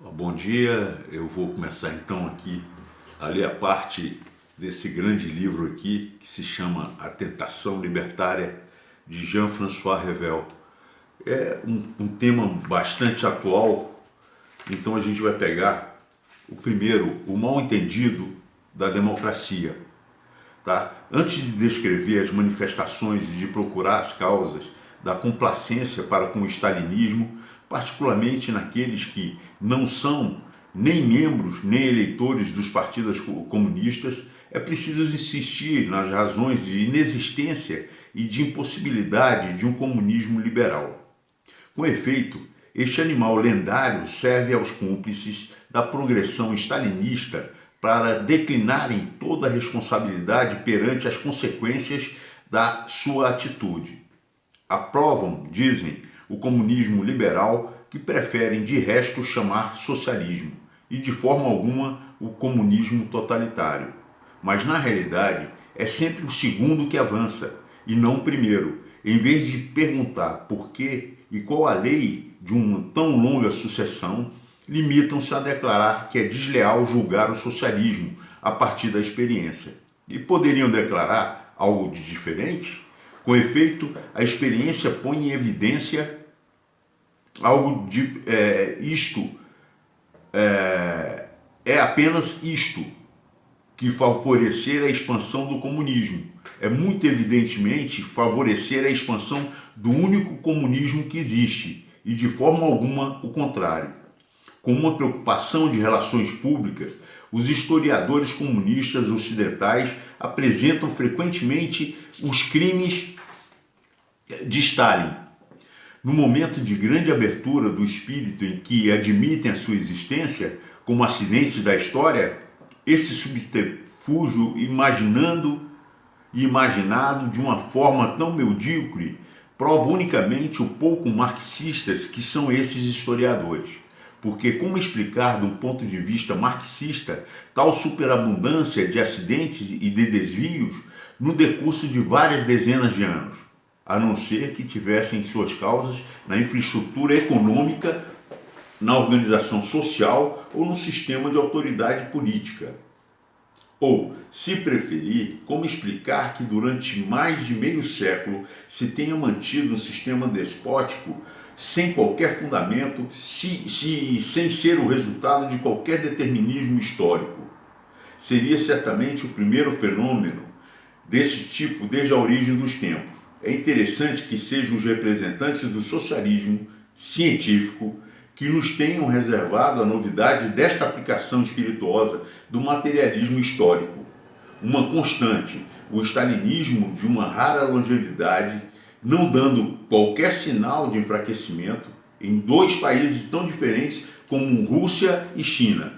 Bom dia, eu vou começar então aqui a ler a parte desse grande livro aqui que se chama A Tentação Libertária de Jean-François Revel. É um tema bastante atual, então a gente vai pegar o primeiro, o mal-entendido da democracia. Tá? Antes de descrever as manifestações de procurar as causas da complacência para com o stalinismo, particularmente naqueles que não são nem membros nem eleitores dos partidos comunistas, é preciso insistir nas razões de inexistência e de impossibilidade de um comunismo liberal. Com efeito, este animal lendário serve aos cúmplices da progressão stalinista para declinarem toda a responsabilidade perante as consequências da sua atitude. Aprovam, dizem, o comunismo liberal, que preferem de resto chamar socialismo, e de forma alguma o comunismo totalitário. Mas na realidade é sempre o segundo que avança, e não o primeiro, em vez de perguntar por que e qual a lei de uma tão longa sucessão, limitam-se a declarar que é desleal julgar o socialismo a partir da experiência. E poderiam declarar algo de diferente? Com efeito, a experiência põe em evidência algo de é apenas isto que favorecer a expansão do comunismo. É muito evidentemente favorecer a expansão do único comunismo que existe e de forma alguma o contrário. Com uma preocupação de relações públicas, os historiadores comunistas ocidentais apresentam frequentemente os crimes de Stalin. No momento de grande abertura do espírito em que admitem a sua existência como acidentes da história, esse subterfúgio imaginado de uma forma tão medíocre prova unicamente o pouco marxistas que são esses historiadores. Porque como explicar, de um ponto de vista marxista, tal superabundância de acidentes e de desvios no decurso de várias dezenas de anos, a não ser que tivessem suas causas na infraestrutura econômica, na organização social ou no sistema de autoridade política? Ou, se preferir, como explicar que durante mais de meio século se tenha mantido um sistema despótico sem qualquer fundamento, sem ser o resultado de qualquer determinismo histórico? Seria certamente o primeiro fenômeno desse tipo desde a origem dos tempos. É interessante que sejam os representantes do socialismo científico que nos tenham reservado a novidade desta aplicação espirituosa do materialismo histórico. Uma constante, o stalinismo de uma rara longevidade, não dando qualquer sinal de enfraquecimento em dois países tão diferentes como Rússia e China.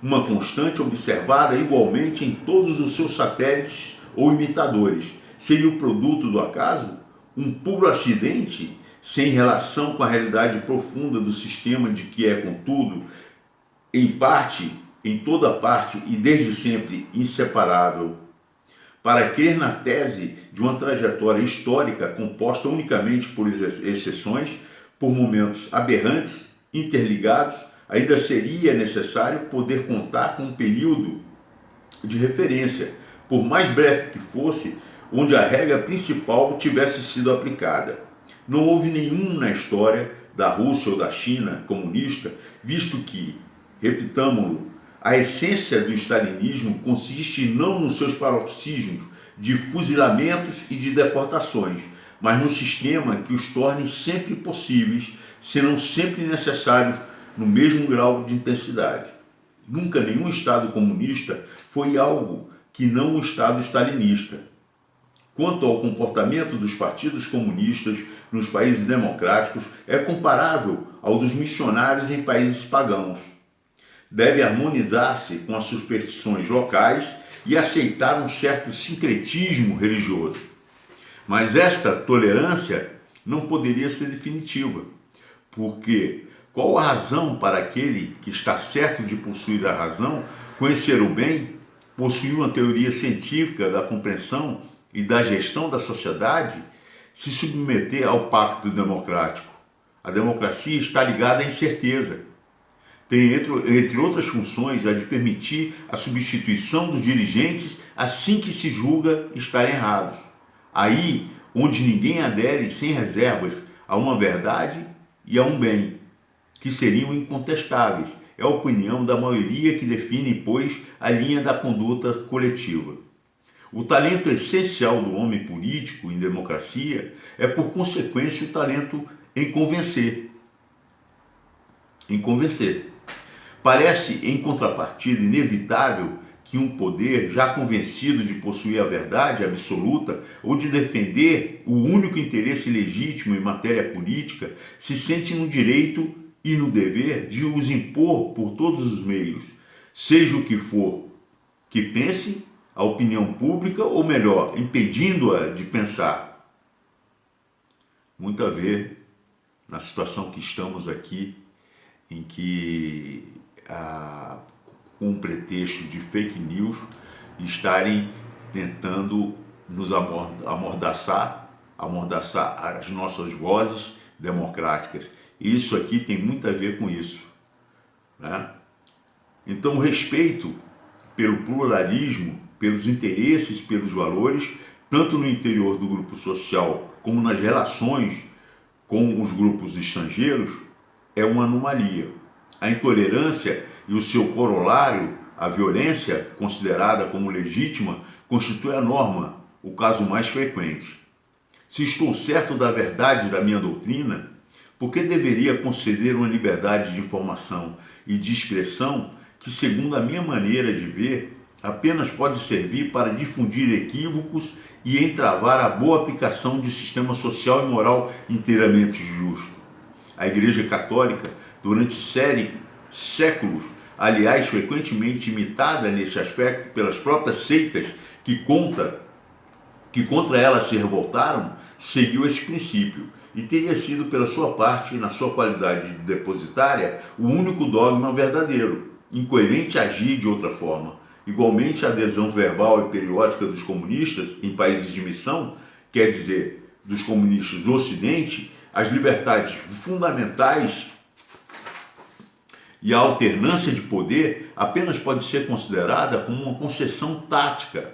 Uma constante observada igualmente em todos os seus satélites ou imitadores. Seria o produto do acaso? Um puro acidente, sem relação com a realidade profunda do sistema de que é, contudo, em parte, em toda parte e desde sempre inseparável? Para crer na tese de uma trajetória histórica composta unicamente por exceções, por momentos aberrantes, interligados, ainda seria necessário poder contar com um período de referência, por mais breve que fosse, onde a regra principal tivesse sido aplicada. Não houve nenhum na história da Rússia ou da China comunista, visto que, repitamo-lo, a essência do stalinismo consiste não nos seus paroxismos de fuzilamentos e de deportações, mas no sistema que os torne sempre possíveis, senão sempre necessários, no mesmo grau de intensidade. Nunca nenhum Estado comunista foi algo que não um Estado stalinista. Quanto ao comportamento dos partidos comunistas nos países democráticos, é comparável ao dos missionários em países pagãos. Deve harmonizar-se com as superstições locais e aceitar um certo sincretismo religioso. Mas esta tolerância não poderia ser definitiva, porque qual a razão para aquele que está certo de possuir a razão, conhecer o bem, possuir uma teoria científica da compreensão e da gestão da sociedade, se submeter ao pacto democrático? A democracia está ligada à incerteza. tem, entre outras funções, a de permitir a substituição dos dirigentes assim que se julga estarem errados. Aí, onde ninguém adere sem reservas a uma verdade e a um bem, que seriam incontestáveis. É a opinião da maioria que define, pois, a linha da conduta coletiva. O talento essencial do homem político em democracia é, por consequência, o talento em convencer. Em convencer. Parece, em contrapartida, inevitável que um poder já convencido de possuir a verdade absoluta ou de defender o único interesse legítimo em matéria política se sente no direito e no dever de os impor por todos os meios, seja o que for que pense a opinião pública, ou melhor, impedindo-a de pensar. Muito a ver na situação que estamos aqui, em que, com um pretexto de fake news, estarem tentando nos amordaçar as nossas vozes democráticas. Isso aqui tem muito a ver com isso, né? Então, o respeito pelo pluralismo, pelos interesses, pelos valores, tanto no interior do grupo social como nas relações com os grupos estrangeiros, é uma anomalia. A intolerância e o seu corolário, a violência, considerada como legítima, constitui a norma, o caso mais frequente. Se estou certo da verdade da minha doutrina, por que deveria conceder uma liberdade de informação e de expressão que, segundo a minha maneira de ver, apenas pode servir para difundir equívocos e entravar a boa aplicação de um sistema social e moral inteiramente justo? A Igreja Católica, durante séculos, aliás, frequentemente imitada nesse aspecto pelas próprias seitas que contra ela se revoltaram, seguiu esse princípio e teria sido, pela sua parte e na sua qualidade de depositária, o único dogma verdadeiro. Incoerente agir de outra forma. Igualmente, a adesão verbal e periódica dos comunistas em países de missão, quer dizer, dos comunistas do Ocidente, as liberdades fundamentais e a alternância de poder apenas pode ser considerada como uma concessão tática,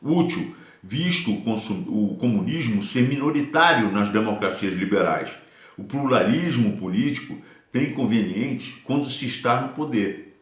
útil, visto o comunismo ser minoritário nas democracias liberais. O pluralismo político tem inconvenientes quando se está no poder.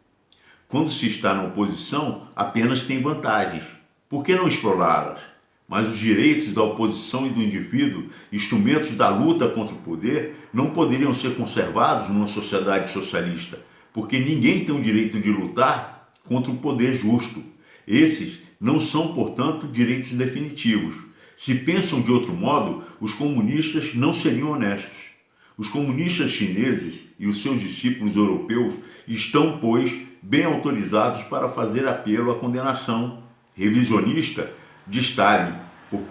Quando se está na oposição, apenas tem vantagens. Por que não explorá-las? Mas os direitos da oposição e do indivíduo, instrumentos da luta contra o poder, não poderiam ser conservados numa sociedade socialista, porque ninguém tem o direito de lutar contra o poder justo. Esses não são, portanto, direitos definitivos. Se pensam de outro modo, os comunistas não seriam honestos. Os comunistas chineses e os seus discípulos europeus estão, pois, bem autorizados para fazer apelo à condenação revisionista de Stalin por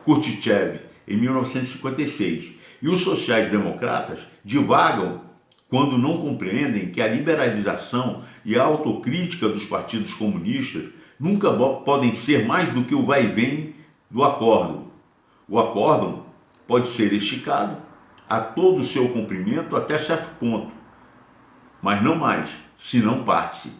Khrushchev em 1956. E os sociais-democratas divagam quando não compreendem que a liberalização e a autocrítica dos partidos comunistas nunca podem ser mais do que o vai e vem do acórdão. O acórdão pode ser esticado a todo o seu comprimento até certo ponto, mas não mais, senão parte-se.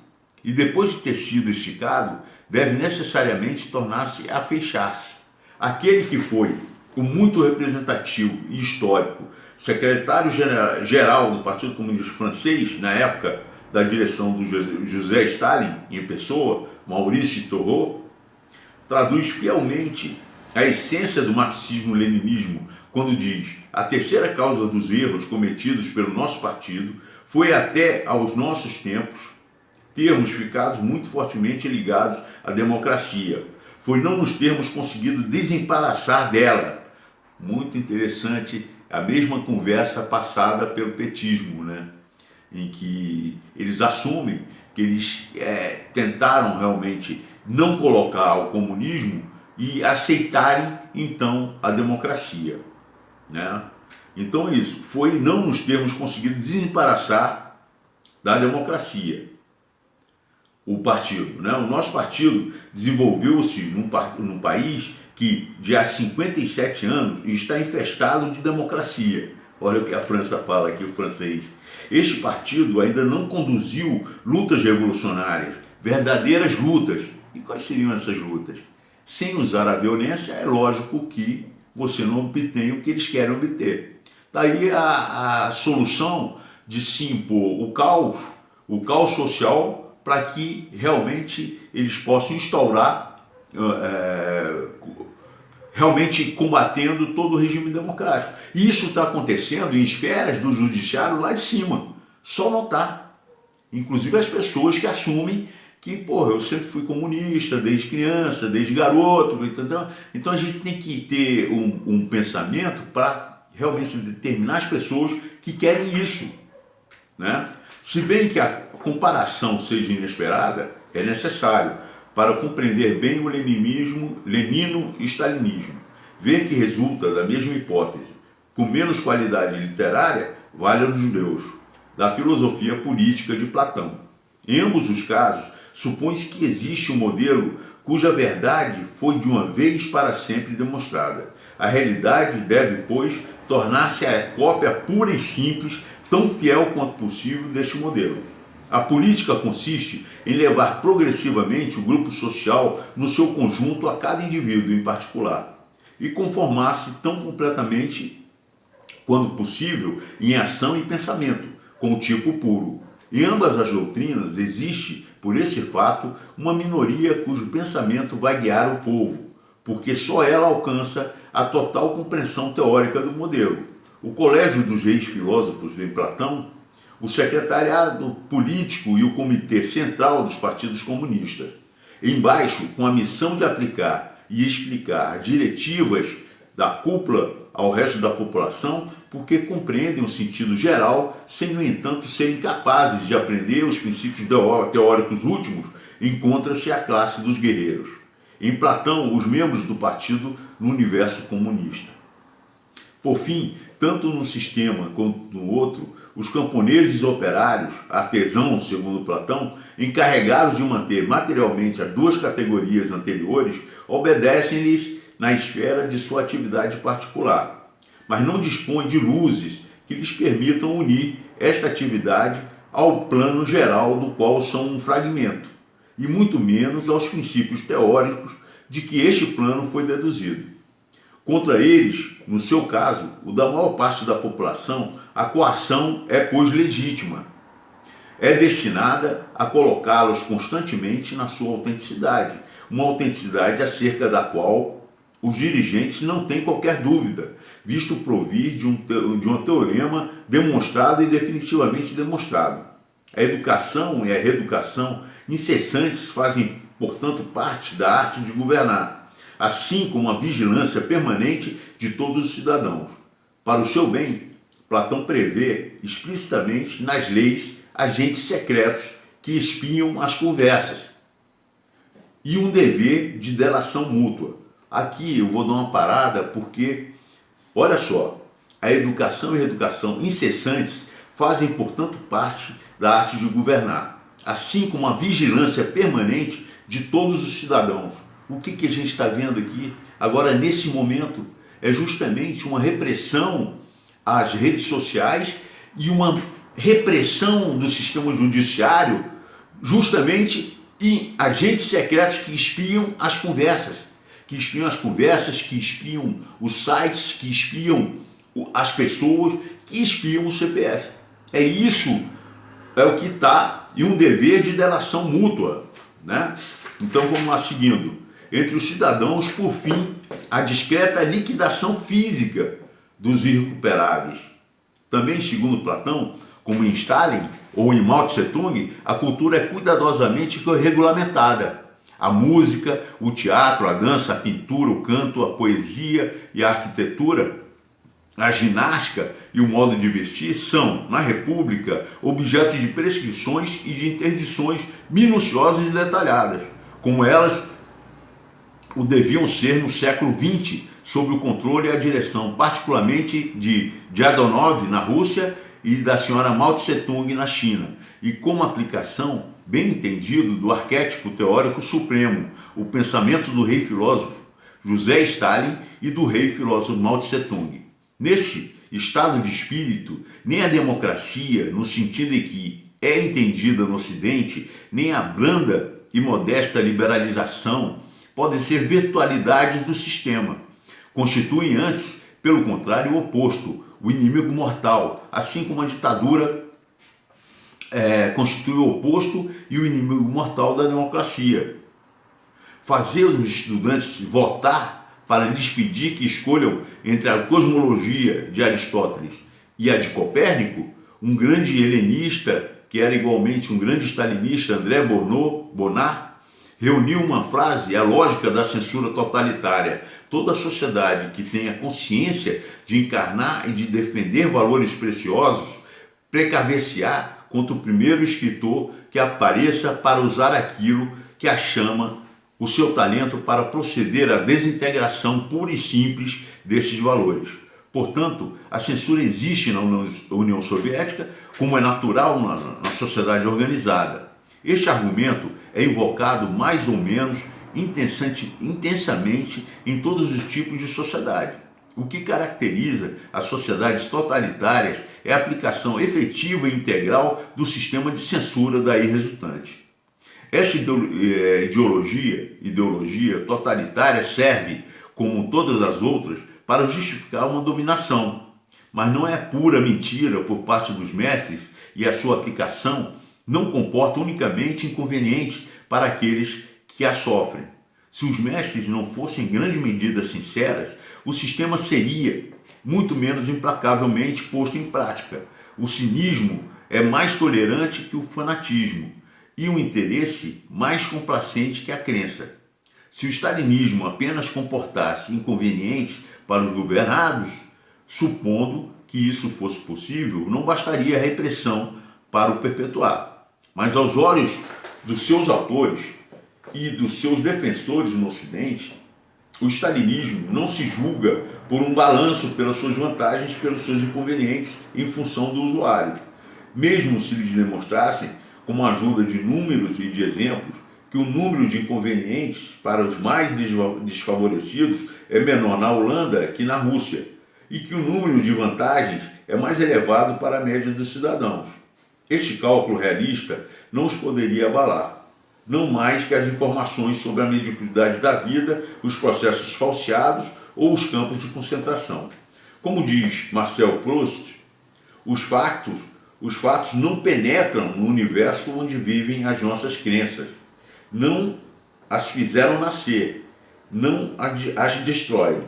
E depois de ter sido esticado, deve necessariamente tornar-se a fechar-se. Aquele que foi, com muito representativo e histórico, secretário-geral do Partido Comunista Francês, na época da direção do José Stalin, em pessoa, Maurice Thorot, traduz fielmente a essência do marxismo-leninismo quando diz: a terceira causa dos erros cometidos pelo nosso partido foi até aos nossos tempos termos ficado muito fortemente ligados à democracia. Foi não nos termos conseguido desembaraçar dela. Muito interessante a mesma conversa passada pelo petismo, né? Em que eles assumem que eles tentaram realmente não colocar o comunismo e aceitarem, então, a democracia, né? Então, isso foi não nos termos conseguido desembaraçar da democracia. O partido, né? O nosso partido desenvolveu-se num país que, de há 57 anos, está infestado de democracia. Olha o que a França fala aqui, o francês. Este partido ainda não conduziu lutas revolucionárias, verdadeiras lutas. E quais seriam essas lutas? Sem usar a violência, é lógico que você não obtém o que eles querem obter. Daí a solução de se impor o caos social, para que realmente eles possam instaurar realmente combatendo todo o regime democrático. E isso está acontecendo em esferas do judiciário lá de cima. Só não está. Inclusive as pessoas que assumem que, porra, eu sempre fui comunista, desde criança, desde garoto. Então a gente tem que ter um pensamento para realmente determinar as pessoas que querem isso, né? Se bem que a comparação seja inesperada, é necessário para compreender bem o leninismo, lenino e stalinismo. Ver que resulta da mesma hipótese, com menos qualidade literária, vale aos judeus, da filosofia política de Platão. Em ambos os casos, supõe-se que existe um modelo cuja verdade foi de uma vez para sempre demonstrada. A realidade deve, pois, tornar-se a cópia pura e simples, tão fiel quanto possível, deste modelo. A política consiste em levar progressivamente o grupo social no seu conjunto a cada indivíduo em particular e conformar-se tão completamente quanto possível em ação e pensamento, com o tipo puro. Em ambas as doutrinas existe, por esse fato, uma minoria cujo pensamento vai guiar o povo, porque só ela alcança a total compreensão teórica do modelo. O Colégio dos Reis Filósofos de Platão, o secretariado político e o comitê central dos partidos comunistas. Embaixo, com a missão de aplicar e explicar diretivas da cúpula ao resto da população, porque compreendem o sentido geral, sem, no entanto, serem capazes de aprender os princípios teóricos últimos, encontra-se a classe dos guerreiros. Em Platão, os membros do partido no universo comunista. Por fim, tanto num sistema quanto no outro, os camponeses operários, artesãos, segundo Platão, encarregados de manter materialmente as duas categorias anteriores, obedecem-lhes na esfera de sua atividade particular, mas não dispõem de luzes que lhes permitam unir esta atividade ao plano geral do qual são um fragmento, e muito menos aos princípios teóricos de que este plano foi deduzido. Contra eles, no seu caso, o da maior parte da população, a coação é, pois, legítima. É destinada a colocá-los constantemente na sua autenticidade, uma autenticidade acerca da qual os dirigentes não têm qualquer dúvida, visto provir de um teorema demonstrado e definitivamente demonstrado. A educação e a reeducação incessantes fazem, portanto, parte da arte de governar, assim como a vigilância permanente de todos os cidadãos. Para o seu bem, Platão prevê explicitamente nas leis agentes secretos que espiam as conversas e um dever de delação mútua. Aqui eu vou dar uma parada porque, olha só, a educação e a reeducação incessantes fazem, portanto, parte da arte de governar, assim como a vigilância permanente de todos os cidadãos. O que a gente está vendo aqui agora nesse momento é justamente uma repressão às redes sociais e uma repressão do sistema judiciário justamente em agentes secretos que espiam as conversas, que espiam os sites, que espiam as pessoas, que espiam o CPF. É isso, é o que está, e um dever de delação mútua, né? Então vamos lá seguindo. Entre os cidadãos, por fim, a discreta liquidação física dos irrecuperáveis. Também, segundo Platão, como em Stalin ou em Mao Tse-tung, a cultura é cuidadosamente regulamentada. A música, o teatro, a dança, a pintura, o canto, a poesia e a arquitetura, a ginástica e o modo de vestir são, na República, objeto de prescrições e de interdições minuciosas e detalhadas, como elas o deviam ser no século XX, sob o controle e a direção, particularmente de Jadonov na Rússia e da senhora Mao Tse-tung na China, e como aplicação, bem entendido, do arquétipo teórico supremo, o pensamento do rei filósofo José Stalin e do rei filósofo Mao Tse-tung. Neste estado de espírito, nem a democracia, no sentido em que é entendida no Ocidente, nem a branda e modesta liberalização podem ser virtualidades do sistema. Constituem antes, pelo contrário, o oposto, o inimigo mortal, assim como a ditadura constitui o oposto e o inimigo mortal da democracia. Fazer os estudantes votar para lhes pedir que escolham entre a cosmologia de Aristóteles e a de Copérnico, um grande helenista, que era igualmente um grande stalinista, André Bonnard, reuniu uma frase, a lógica da censura totalitária. Toda sociedade que tenha consciência de encarnar e de defender valores preciosos, precaver-se-á contra o primeiro escritor que apareça para usar aquilo que a chama o seu talento para proceder à desintegração pura e simples desses valores. Portanto, a censura existe na União Soviética, como é natural na sociedade organizada. Este argumento é invocado mais ou menos intensamente em todos os tipos de sociedade. O que caracteriza as sociedades totalitárias é a aplicação efetiva e integral do sistema de censura daí resultante. Esta ideologia totalitária serve, como todas as outras, para justificar uma dominação, mas não é pura mentira por parte dos mestres e a sua aplicação não comporta unicamente inconvenientes para aqueles que a sofrem. Se os mestres não fossem em grande medida sinceras, o sistema seria muito menos implacavelmente posto em prática. O cinismo é mais tolerante que o fanatismo e o interesse mais complacente que a crença. Se o stalinismo apenas comportasse inconvenientes para os governados, supondo que isso fosse possível, não bastaria a repressão para o perpetuar. Mas aos olhos dos seus autores e dos seus defensores no Ocidente, o stalinismo não se julga por um balanço pelas suas vantagens e pelos seus inconvenientes em função do usuário. Mesmo se lhes demonstrassem, com a ajuda de números e de exemplos, que o número de inconvenientes para os mais desfavorecidos é menor na Holanda que na Rússia, e que o número de vantagens é mais elevado para a média dos cidadãos. Este cálculo realista não os poderia abalar, não mais que as informações sobre a mediocridade da vida, os processos falseados ou os campos de concentração. Como diz Marcel Proust, os fatos não penetram no universo onde vivem as nossas crenças, não as fizeram nascer, não as destroem.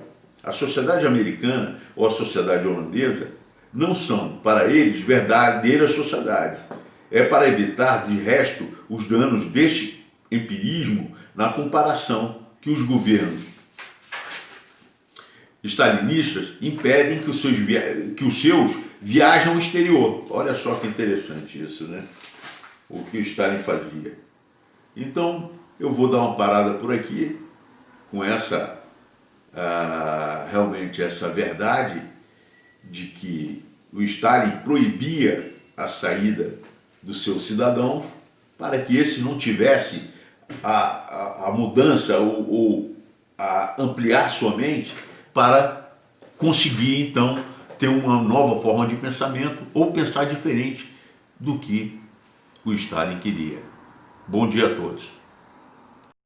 A sociedade americana ou a sociedade holandesa não são, para eles, verdadeiras sociedades. É para evitar, de resto, os danos deste empirismo na comparação que os governos stalinistas impedem que os seus viajem ao exterior. Olha só que interessante isso, né? O que o Stalin fazia. Então, eu vou dar uma parada por aqui com realmente essa verdade de que o Stalin proibia a saída dos seus cidadãos para que esse não tivesse a mudança ou a ampliar sua mente para conseguir, então, ter uma nova forma de pensamento ou pensar diferente do que o Stalin queria. Bom dia a todos.